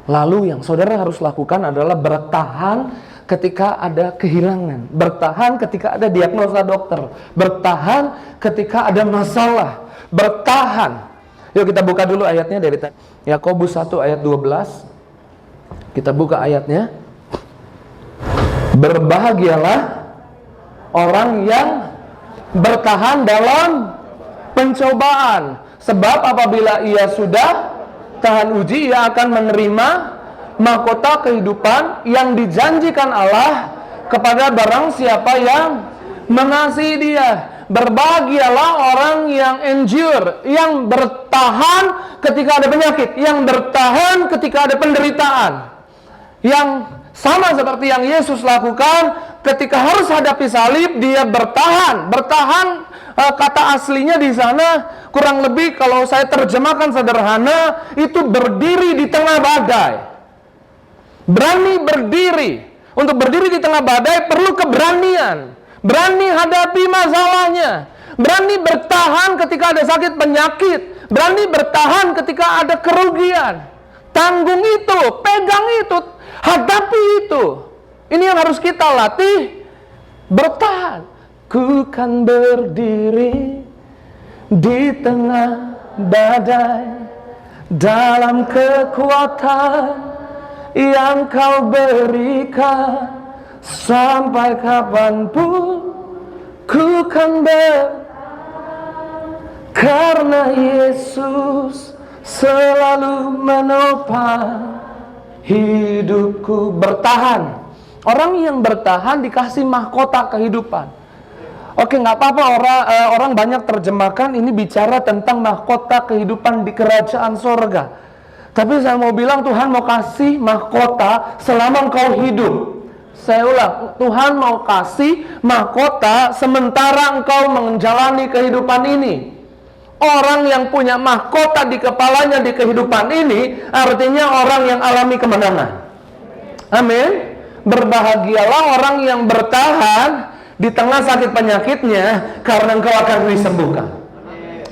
Lalu yang saudara harus lakukan adalah bertahan ketika ada kehilangan, bertahan ketika ada diagnosa dokter, bertahan ketika ada masalah, bertahan. Yuk kita buka dulu ayatnya dari Yakobus 1 ayat 12. Kita buka ayatnya. Berbahagialah orang yang bertahan dalam pencobaan, sebab apabila ia sudah tahan uji, ia akan menerima mahkota kehidupan yang dijanjikan Allah kepada barang siapa yang mengasihi Dia. Berbahagialah orang yang endure, yang bertahan ketika ada penyakit, yang bertahan ketika ada penderitaan, yang sama seperti yang Yesus lakukan ketika harus hadapi salib. Dia bertahan. Kata aslinya di sana kurang lebih, kalau saya terjemahkan sederhana, itu berdiri di tengah badai. Berani berdiri. Untuk berdiri di tengah badai perlu keberanian. Berani hadapi masalahnya. Berani bertahan ketika ada sakit penyakit. Berani bertahan ketika ada kerugian. Tanggung itu, pegang itu, hadapi itu. Ini yang harus kita latih. Bertahan. Ku kan berdiri di tengah badai dalam kekuatan yang kau berikan. Sampai kapanpun ku kan karena Yesus selalu menopang hidupku. Bertahan. Orang yang bertahan dikasih mahkota kehidupan. Oke, nggak apa-apa, orang banyak terjemahkan ini bicara tentang mahkota kehidupan di kerajaan sorga. Tapi saya mau bilang Tuhan mau kasih mahkota selama engkau hidup. Saya ulang, Tuhan mau kasih mahkota sementara engkau menjalani kehidupan ini. Orang yang punya mahkota di kepalanya di kehidupan ini artinya orang yang alami kemenangan. Amin. Berbahagialah orang yang bertahan di tengah sakit penyakitnya, karena engkau akan disembuhkan.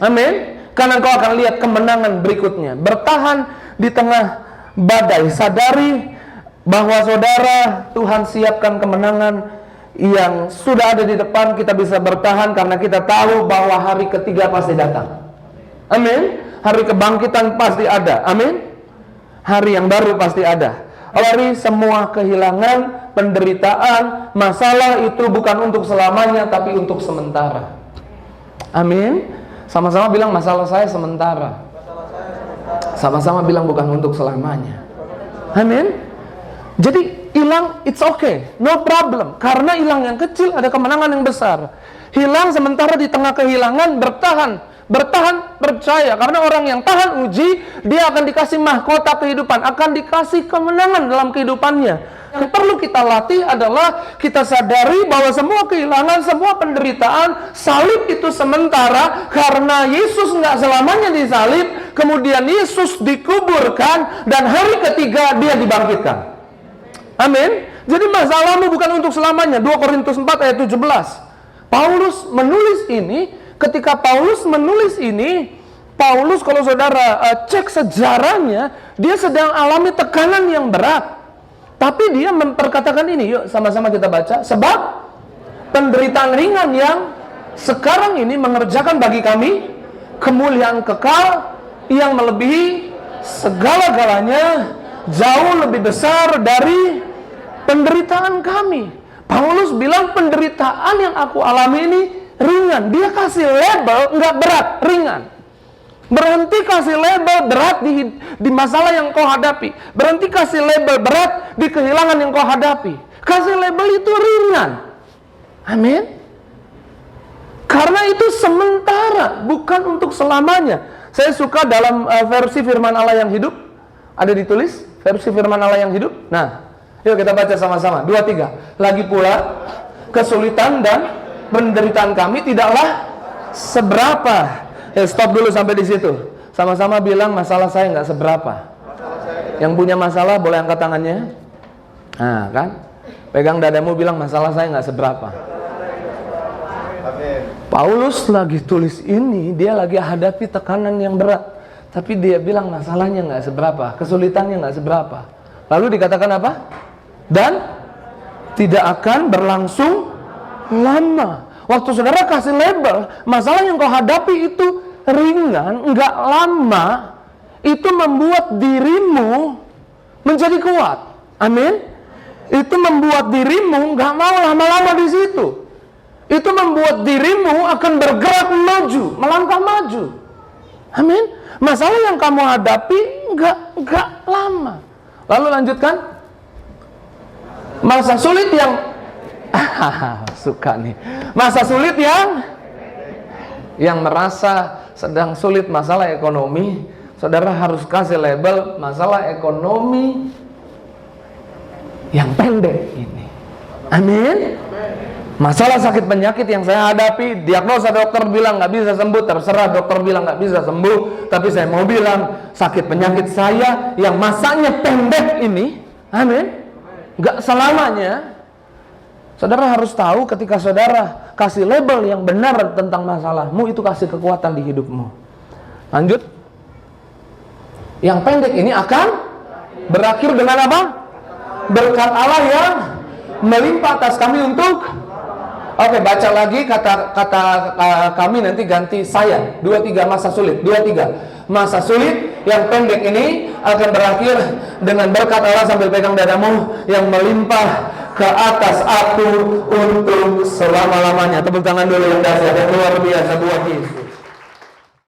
Amin. Karena engkau akan lihat kemenangan berikutnya. Bertahan di tengah badai. Sadari bahwa saudara, Tuhan siapkan kemenangan yang sudah ada di depan. Kita bisa bertahan karena kita tahu bahwa hari ketiga pasti datang. Amin. Hari kebangkitan pasti ada. Amin. Hari yang baru pasti ada. Lari semua kehilangan, penderitaan, masalah itu bukan untuk selamanya, tapi untuk sementara. Amin. Sama-sama bilang masalah saya sementara. Sama-sama bilang bukan untuk selamanya. Amin. Jadi hilang, it's okay, no problem. Karena hilang yang kecil ada kemenangan yang besar. Hilang sementara di tengah kehilangan, bertahan. Bertahan, percaya, karena orang yang tahan uji, dia akan dikasih mahkota kehidupan, akan dikasih kemenangan dalam kehidupannya. Yang perlu kita latih adalah kita sadari bahwa semua kehilangan, semua penderitaan, salib itu sementara, karena Yesus nggak selamanya disalib, kemudian Yesus dikuburkan, dan hari ketiga dia dibangkitkan. Amin. Jadi masalahmu bukan untuk selamanya. 2 Korintus 4 ayat 17. Paulus menulis ini. Ketika Paulus menulis ini, Paulus kalau saudara cek sejarahnya, dia sedang alami tekanan yang berat. Tapi dia memperkatakan ini, yuk sama-sama kita baca. Sebab penderitaan ringan yang sekarang ini mengerjakan bagi kami kemuliaan kekal yang melebihi segala-galanya, jauh lebih besar dari penderitaan kami. Paulus bilang penderitaan yang aku alami ini ringan. Dia kasih label nggak berat, ringan. Berhenti kasih label berat di masalah yang kau hadapi. Berhenti kasih label berat di kehilangan yang kau hadapi. Kasih label itu ringan. Amin. Karena itu sementara, bukan untuk selamanya. Saya suka dalam versi firman Allah yang hidup. Ada ditulis versi firman Allah yang hidup. Nah, yuk kita baca sama-sama. 2, 3. Lagi pula kesulitan dan penderitaan kami tidaklah seberapa. Stop dulu sampai di situ. Sama-sama bilang masalah saya nggak seberapa. Yang punya masalah boleh angkat tangannya. Nah kan, pegang dadamu bilang masalah saya nggak seberapa. Paulus lagi tulis ini, dia lagi hadapi tekanan yang berat. Tapi dia bilang masalahnya nggak seberapa, kesulitannya nggak seberapa. Lalu dikatakan apa? Dan tidak akan berlangsung lama. Waktu saudara kasih label, masalah yang kau hadapi itu ringan, nggak lama, itu membuat dirimu menjadi kuat. Amin. Itu membuat dirimu nggak mau lama-lama di situ. Itu membuat dirimu akan bergerak maju, melangkah maju. Amin. Masalah yang kamu hadapi nggak lama. Lalu lanjutkan. Masa sulit yang suka nih. Masa sulit yang merasa sedang sulit masalah ekonomi, saudara harus kasih label masalah ekonomi yang pendek ini. Amin. Masalah sakit penyakit yang saya hadapi, diagnosa dokter bilang nggak bisa sembuh, terserah dokter bilang nggak bisa sembuh, tapi saya mau bilang sakit penyakit saya yang masanya pendek ini, amin, nggak selamanya. Saudara harus tahu ketika saudara kasih label yang benar tentang masalahmu, itu kasih kekuatan di hidupmu. Lanjut. Yang pendek ini akan berakhir dengan apa? Berkat Allah yang melimpah atas kami untuk. Oke, baca lagi kata kami, nanti ganti saya. 2-3 masa sulit. 2-3 masa sulit yang pendek ini akan berakhir dengan berkat Allah, sambil pegang dadamu, yang melimpah ke atas aku untuk selama-lamanya. Tepuk tangan dulu yang dahsyat, yang luar biasa buat Yesus.